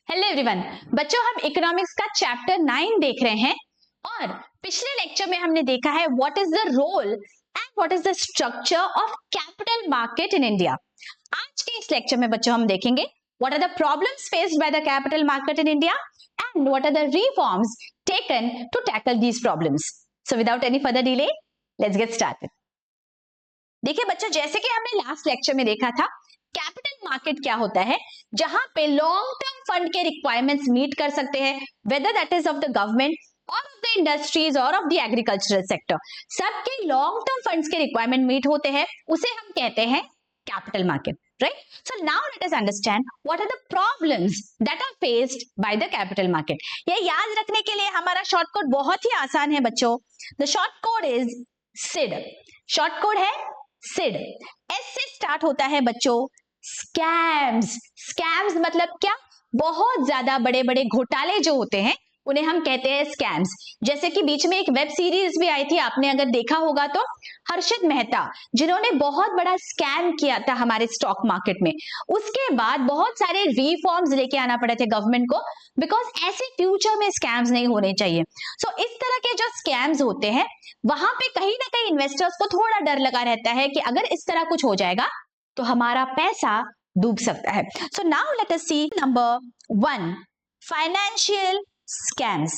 Hello everyone, बच्चों हम economics का चैप्टर 9 देख रहे हैं और पिछले लेक्चर में हमने देखा है what is the role and what is the structure of capital market in India. आज के इस लेक्चर में बच्चों हम देखेंगे what are the problems faced by the capital market in India and what are the reforms taken to tackle these problems. So without any further delay let's get started. देखिए बच्चों, जैसे कि हमने लास्ट लेक्चर में देखा था, capital market क्या होता है, जहां पे लॉन्ग टर्म फंड के रिक्वायरमेंट्स मीट कर सकते हैं, whether that is of the government और ऑफ द इंडस्ट्रीज और ऑफ द एग्रीकल्चरल सेक्टर। सबके लॉन्ग टर्म फंड्स के रिक्वायरमेंट मीट होते हैं, उसे हम कहते हैं capital market, right? So now let us understand what are the problems that are faced by the capital market. ये याद रखने के लिए हमारा शॉर्टकट बहुत ही आसान है बच्चों। The short code is SID. Short code है सिड। एस से स्टार्ट होता है बच्चों स्कैम्स। स्कैम्स मतलब क्या? बहुत ज्यादा बड़े बड़े घोटाले जो होते हैं उन्हें हम कहते हैं स्कैम्स। जैसे कि बीच में एक वेब सीरीज भी आई थी, आपने अगर देखा होगा तो, हर्षद मेहता, जिन्होंने बहुत बड़ा स्कैम किया था हमारे स्टॉक मार्केट में। उसके बाद बहुत सारे रिफॉर्म्स लेके आना पड़े थे गवर्नमेंट को, बिकॉज ऐसे फ्यूचर में स्कैम्स नहीं होने चाहिए। सो इस तरह के जो स्कैम्स होते हैं वहां पे कहीं ना कहीं इन्वेस्टर्स को थोड़ा डर लगा रहता है कि अगर इस तरह कुछ हो जाएगा तो हमारा पैसा डूब सकता है। So now let us see number 1, financial scams.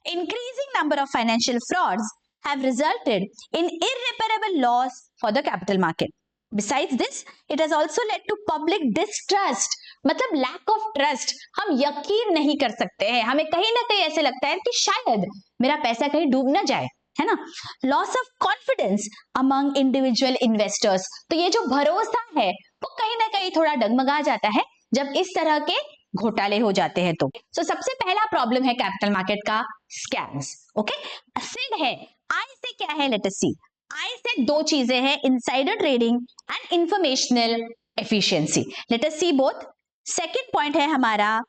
Increasing number of financial frauds have resulted in irreparable loss for the capital market. Besides this, it has also led to public distrust. मतलब lack of trust. हम यकीन नहीं कर सकते हैं, हमें कहीं ना कहीं ऐसे लगता है कि शायद मेरा पैसा कहीं डूब ना जाए, है ना? Loss of confidence among individual investors. तो ये जो भरोसा है वो कहीं ना कहीं थोड़ा डगमगा जाता है जब इस तरह के घोटाले हो जाते हैं तो। सबसे पहला प्रॉब्लम है कैपिटल मार्केट का स्कैम्स। ओके, सिड है। आई से क्या है? लेट अस सी। आई से दो चीजें हैं, insider trading and informational efficiency. Let us see both. Second point है हमारा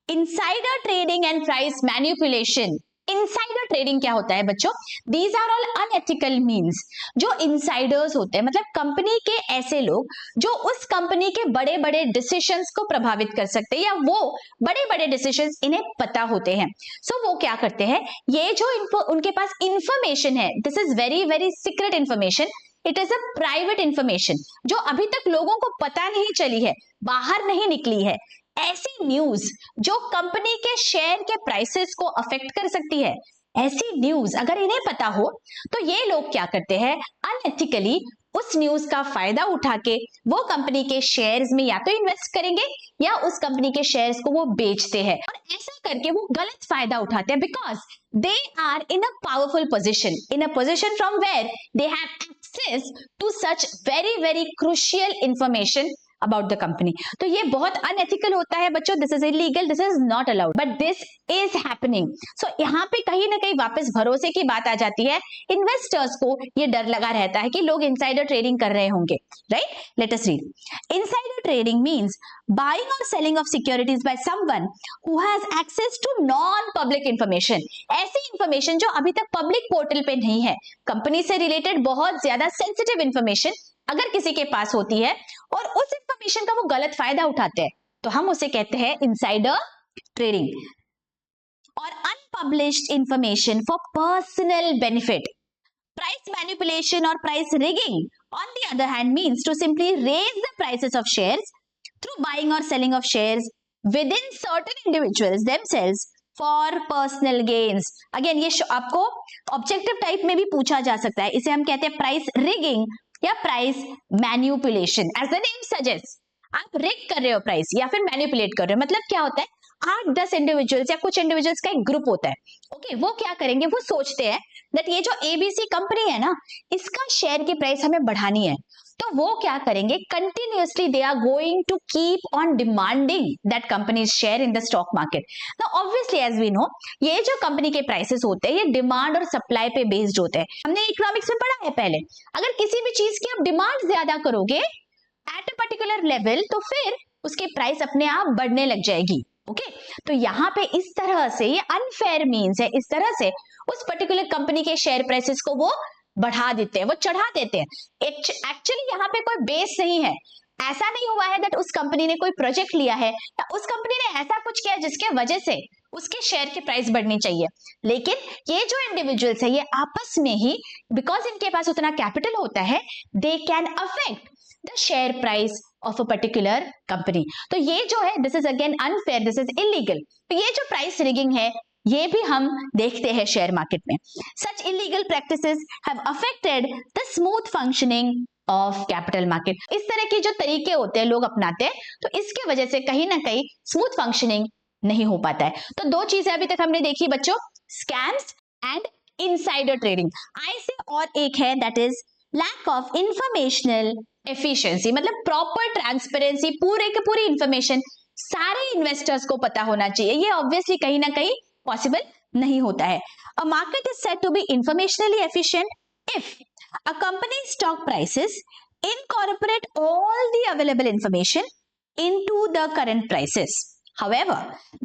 insider trading and price manipulation. Insider trading क्या होता है बच्चों? These are all unethical means. जो इनसाइडर्स होते हैं मतलब कंपनी के ऐसे लोग जो उस कंपनी के बड़े बड़े डिसीजंस को प्रभावित कर सकते हैं, या वो बड़े बड़े डिसीजंस इन्हें पता होते हैं। सो वो क्या करते हैं, ये जो उनके पास इंफॉर्मेशन है, this is very very secret information, it is a private information जो अभी तक लोगों को पता नहीं चली है, बाहर नहीं निकली है। ऐसी न्यूज जो कंपनी के शेयर के प्राइसेस को अफेक्ट कर सकती है, ऐसी न्यूज अगर इन्हें पता हो तो ये लोग क्या करते हैं, अनएथिकली उस न्यूज का फायदा उठा के वो कंपनी के शेयर्स में या तो इन्वेस्ट करेंगे या उस कंपनी के शेयर्स को वो बेचते हैं, और ऐसा करके वो गलत फायदा उठाते हैं because they are in a powerful position, in a position from where they have access to such very very crucial information about the company. तो ये बहुत अनएथिकल होता है बच्चों, this is illegal, this is not allowed, but this is happening. So यहाँ पे कहीं ना कहीं वापस भरोसे की बात आ जाती है। इन्वेस्टर्स को ये डर लगा रहता है कि लोग इनसाइडर ट्रेडिंग कर रहे होंगे, right? Let us read. Insider trading means buying और selling of securities by someone who has access to non public information. ऐसी इंफॉर्मेशन जो अभी तक पब्लिक पोर्टल पे नहीं है, कंपनी से रिलेटेड बहुत ज्यादा सेंसिटिव इंफॉर्मेशन अगर किसी के पास होती है और उस इंफॉर्मेशन का वो गलत फायदा उठाते हैं तो हम उसे कहते हैं इनसाइडर ट्रेडिंग। और unpublished information for personal benefit. Price manipulation और price rigging on the other hand means to simply raise the prices of shares through buying और selling of shares with in certain individuals themselves for personal gains. Again ये आपको objective type में भी पूछा जा सकता है, इसे हम कहते हैं प्राइस रिगिंग या price manipulation. As the name suggest, आप रिग कर रहे हो प्राइस या फिर मैनिपुलेट कर रहे हो। मतलब क्या होता है, 8-10 इंडिविजुअल्स या कुछ इंडिविजुअल्स का एक ग्रुप होता है, ओके वो क्या करेंगे, वो सोचते हैं दैट ये जो एबीसी कंपनी है ना, इसका शेयर की प्राइस हमें बढ़ानी है, तो वो क्या करेंगे, continuously they are going to keep on demanding that companies share in the stock market. Now obviously as we know, ये जो कंपनी के प्राइसेस होते हैं ये डिमांड और सप्लाई पे बेस्ड होते हैं। हमने इकोनॉमिक्स में पढ़ा है पहले, अगर किसी भी चीज की आप डिमांड ज्यादा करोगे एट अ पर्टिकुलर लेवल तो फिर उसके प्राइस अपने आप बढ़ने लग जाएगी। ओके तो यहाँ पे इस तरह से ये अनफेयर मीन्स है, इस तरह से उस पर्टिकुलर कंपनी के शेयर प्राइसेस को वो बढ़ा देते हैं, वो चढ़ा देते हैं। एक्चुअली यहाँ पे कोई बेस नहीं है, ऐसा नहीं हुआ है दैट उस कंपनी ने कोई प्रोजेक्ट लिया है या उस कंपनी ने ऐसा कुछ किया जिसके वजह से उसके शेयर की प्राइस बढ़नी चाहिए, लेकिन ये जो इंडिविजुअल्स है ये आपस में ही, बिकॉज इनके पास उतना कैपिटल होता है, they can affect the share price of a particular company. तो ये जो है this is again unfair, this is illegal. तो ये जो प्राइस रिगिंग है ये भी हम देखते हैं शेयर मार्केट में। Such illegal practices have affected the smooth functioning of capital market. इस तरह के जो तरीके होते हैं लोग अपनाते हैं, तो इसके वजह से कहीं ना कहीं स्मूथ फंक्शनिंग नहीं हो पाता है। तो दो चीजें अभी तक हमने देखी बच्चों, scams and insider trading. I say और एक है that is lack of informational efficiency, मतलब प्रॉपर ट्रांसपेरेंसी, पूरे के पूरी इंफॉर्मेशन सारे इन्वेस्टर्स को पता होना चाहिए। ये ऑब्वियसली कहीं ना कहीं पॉसिबल नहीं होता है। A market is said to be informationally efficient if a company's stock prices incorporate all the available information into the current prices. However,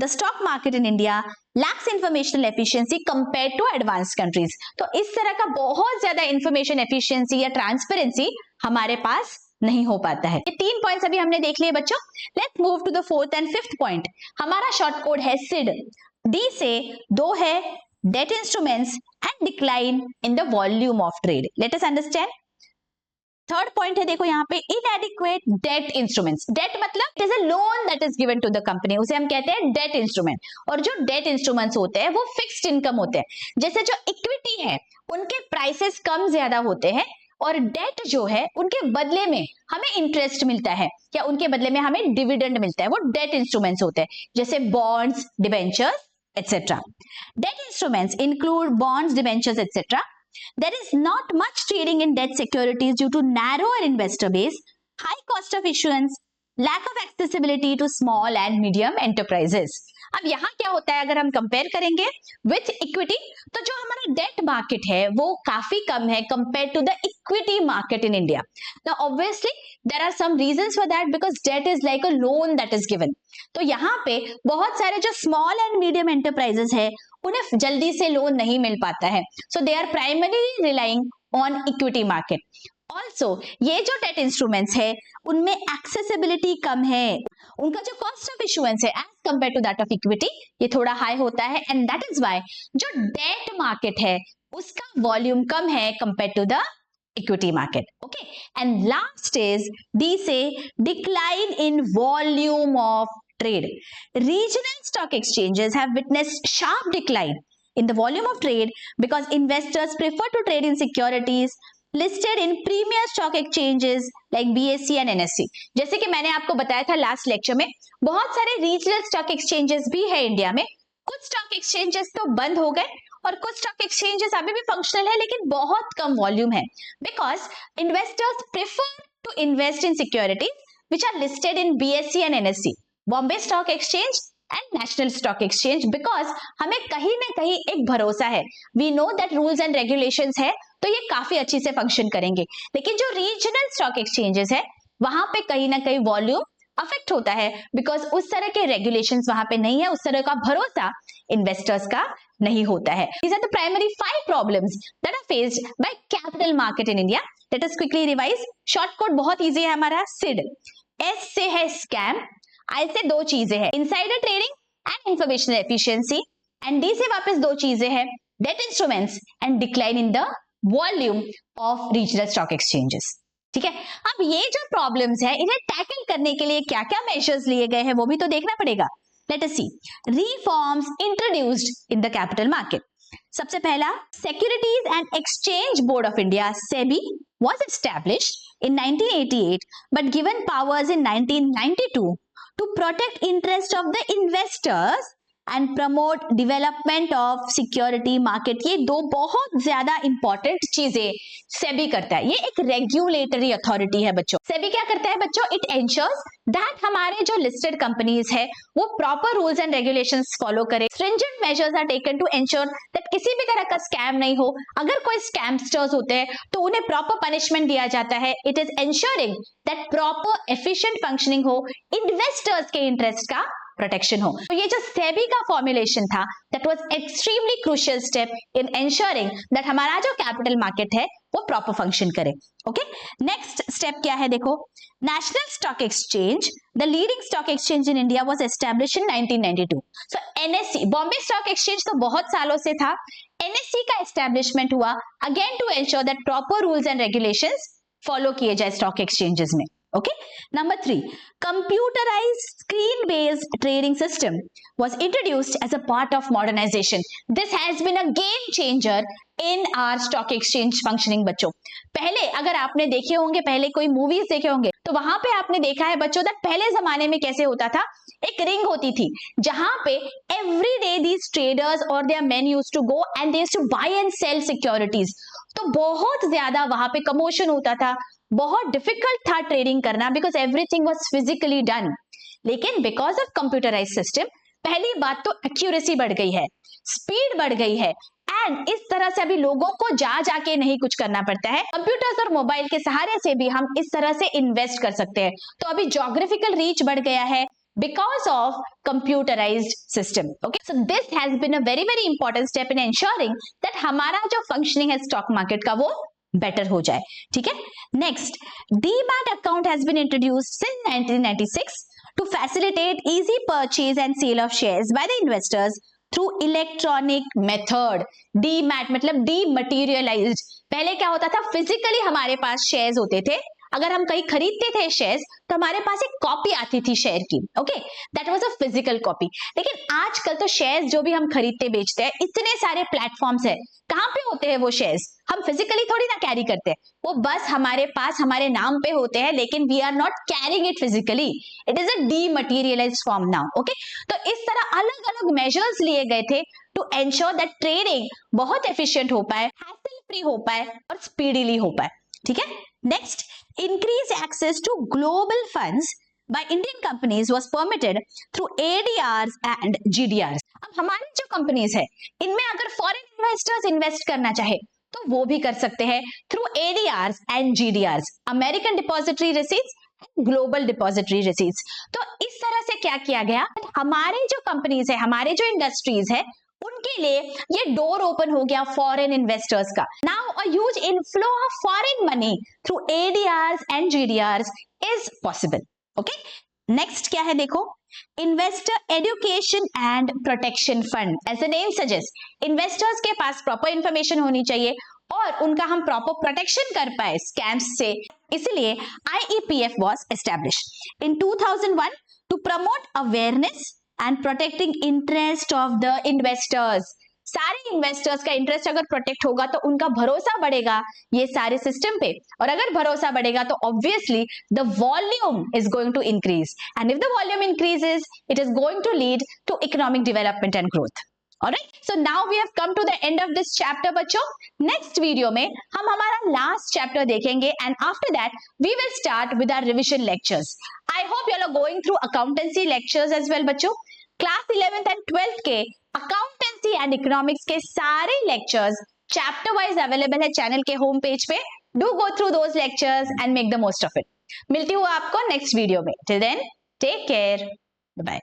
the stock market in India lacks informational efficiency compared to advanced countries. तो इस तरह का बहुत ज्यादा information efficiency या transparency हमारे पास नहीं हो पाता है। ये 3 पॉइंट्स अभी हमने देख लिए बच्चों। Let's move to the 4th and 5th point। हमारा शॉर्ट कोड है SID। D से 2 है debt instruments and decline in the volume of trade. Let us understand. Third point है देखो यहाँ पे inadequate debt instruments. debt मतलब it is a loan that is given to the company, उसे हम कहते हैं debt instrument। और जो debt instruments होते हैं वो fixed income होते हैं। जैसे जो इक्विटी है उनके प्राइसेस कम ज्यादा होते हैं और डेट जो है उनके बदले में हमें इंटरेस्ट मिलता है या उनके बदले में हमें डिविडेंड मिलता है, वो डेट इंस्ट्रूमेंट्स होते हैं, जैसे bonds, debentures etc. Debt instruments include bonds, debentures, etc. There is not much trading in debt securities due to narrower investor base, high cost of issuance, lack of accessibility to small and medium enterprises. अब यहाँ क्या होता है अगर हम compare करेंगे with equity, तो जो हमारा डेट मार्केट है वो काफी कम है compare to the equity market in India. Now obviously there are some reasons for that, because debt is like a loan that is given. तो यहाँ पे बहुत सारे जो स्मॉल एंड मीडियम एंटरप्राइजेस है उन्हें जल्दी से लोन नहीं मिल पाता है, so they are primarily relying on equity market. Also ये जो डेट इंस्ट्रूमेंट्स है उनमें एक्सेसिबिलिटी कम है, उनका जो कॉस्ट ऑफ इशुएंस है as compare to that of equity ये थोड़ा हाई होता है, एंड दैट इज व्हाई जो डेट मार्केट है उसका वॉल्यूम कम है compare to the equity market. Okay, and last is D say decline in volume of trade. Regional stock exchanges have witnessed sharp decline in the volume of trade because investors prefer to trade in securities listed in premier stock exchanges like BSE and NSE. जैसे कि मैंने आपको बताया था last lecture में, बहुत सारे regional stock exchanges भी है इंडिया में। कुछ स्टॉक एक्सचेंजेस तो बंद हो गए और कुछ स्टॉक एक्सचेंजेस अभी भी फंक्शनल है लेकिन बहुत कम वॉल्यूम है, because investors prefer to invest in securities which are listed in BSE and NSE, Bombay stock exchange and national stock exchange, because हमें कहीं ना कहीं एक भरोसा है, we know that rules and regulations है तो ये काफी अच्छी से फंक्शन करेंगे। लेकिन जो रीजनल स्टॉक एक्सचेंजेस है वहां पे कहीं ना कहीं वॉल्यूम अफेक्ट होता है, बिकॉज उस तरह के रेगुलेशंस वहां पे नहीं है, उस तरह का भरोसा इन्वेस्टर्स का नहीं होता है। These are the primary 5 problems that are faced by capital market in India. Let us quickly revise. Short code बहुत easy है हमारा, SID। S से है scam, I से 2 चीजें हैं, insider trading and informational efficiency, and D से वापस 2 चीजें हैं, debt instruments and decline in the volume of regional stock exchanges. ठीक है, अब ये जो प्रॉब्लम्स है इन्हें टैकल करने के लिए क्या क्या मेजर्स लिए गए हैं वो भी तो देखना पड़ेगा। Let us see. Reforms introduced in the capital market. सबसे पहला, Securities and Exchange Board of India (SEBI) was established in 1988 but given powers in 1992 to protect interest of the investors and promote development of security market। ये 2 बहुत ज्यादा important चीजें सेबी करता है। ये एक रेगुलेटरी अथॉरिटी है बच्चों। सेबी क्या करता है बच्चों? इट एंश्योर्स दैट हमारे जो लिस्टेड कंपनीज है वो proper rules and regulations follow करे। Stringent measures are taken to ensure that किसी भी तरह का स्कैम नहीं हो। अगर कोई स्कैमस्टर्स होते हैं तो उन्हें प्रॉपर पनिशमेंट दिया जाता है। It is ensuring that proper efficient functioning हो, इन्वेस्टर्स के इंटरेस्ट का प्रोटेक्शन हो। तो ये जो सेबी का फॉर्मुलेशन था, that was extremely crucial step in ensuring that हमारा जो कैपिटल मार्केट है वो प्रॉपर फंक्शन करे। ओके, नेक्स्ट स्टेप क्या है देखो, national stock exchange, the leading stock exchange in India was established in 1992। So NSC, Bombay stock exchange तो बहुत सालों से था, एनएससी का एस्टैब्लिशमेंट हुआ again to ensure that proper rules and regulations follow किए जाए स्टॉक एक्सचेंजेस में। Okay, number 3, computerized screen-based trading system was introduced as a part of modernization. This has been a game changer in our stock exchange functioning बच्चों। पहले अगर आपने देखे होंगे, पहले कोई मूवीज देखे होंगे, तो वहां पे आपने देखा है बच्चों that पहले जमाने में कैसे होता था, एक रिंग होती थी जहां पे every day these traders or their men used to go and they used to buy and sell securities। तो बहुत ज्यादा वहां पे कमोशन होता था, बहुत डिफिकल्ट था ट्रेडिंग करना because everything was physically done. लेकिन बिकॉज ऑफ कंप्यूटराइज सिस्टम, पहली बात तो एक्यूरेसी बढ़ गई है, स्पीड बढ़ गई है, एंड इस तरह से अभी लोगों को जाके नहीं कुछ करना पड़ता है, कंप्यूटर्स और मोबाइल के सहारे से भी हम इस तरह से इन्वेस्ट कर सकते हैं। तो अभी ज्योग्राफिकल रीच बढ़ गया है because of computerized system। Okay, so this has been a very very important step in ensuring that हमारा जो functioning है stock market का वो better हो जाए। ठीक है, next, demat account has been introduced since 1996 to facilitate easy purchase and sale of shares by the investors through electronic method। demat मतलब dematerialized। पहले क्या होता था, फिजिकली हमारे पास शेयर्स होते थे, अगर हम कहीं खरीदते थे शेयर्स तो हमारे पास एक कॉपी आती थी शेयर की। Okay, that was a physical copy. लेकिन आजकल तो शेयर्स जो भी हम खरीदते बेचते हैं, इतने सारे प्लेटफॉर्म्स है, कहाँ पे होते हैं वो शेयर्स, हम फिजिकली थोड़ी ना कैरी करते हैं, वो बस हमारे पास हमारे नाम पे होते हैं, लेकिन we are not carrying it physically, it is a dematerialised form now. Okay, तो इस तरह अलग अलग मेजर्स लिए गए थे टू एंश्योर दैट ट्रेडिंग बहुत एफिशिएंट हो पाए, हैसल फ्री हो पाए और स्पीडीली हो पाए। ठीक है, next, increase access to global funds by Indian companies was permitted through ADRs and GDRs। अब हमारी जो कंपनीज है, इनमें अगर फॉरेन इन्वेस्टर्स इन्वेस्ट करना चाहे तो वो भी कर सकते हैं through ADRs and GDRs, American depository receipts, global depository receipts. तो इस तरह से क्या किया गया, हमारे जो कंपनीज है, हमारे जो इंडस्ट्रीज है, उनके लिए ये डोर ओपन हो गया फॉरेन इन्वेस्टर्स का। Now a huge inflow of foreign money through ADRs and GDRs is possible. Okay, next क्या है देखो, investor education and protection fund. As the name suggest, investors के पास प्रॉपर इंफॉर्मेशन होनी चाहिए और उनका हम प्रॉपर प्रोटेक्शन कर पाए स्कैम्स से, इसलिए IEPF was established in 2001 to promote awareness and protecting interest of the investors। सारे इन्वेस्टर्स का इंटरेस्ट अगर प्रोटेक्ट होगा तो उनका भरोसा बढ़ेगा ये सारे सिस्टम पे, और अगर भरोसा बढ़ेगा तो obviously the volume is going to increase, and if the volume increases it is going to lead to economic development and growth. Alright, so now we have come to the end of this chapter बच्चों। Next video में हम हमारा last chapter देखेंगे and after that we will start with our revision lectures। I hope you all are going through accountancy lectures as well बच्चों। Class 11th and 12th के accountancy and economics के सारे lectures chapter wise available है channel के home page पे। Do go through those lectures and make the most of it। मिलती हूँ आपको next video में। Till then, take care, bye bye।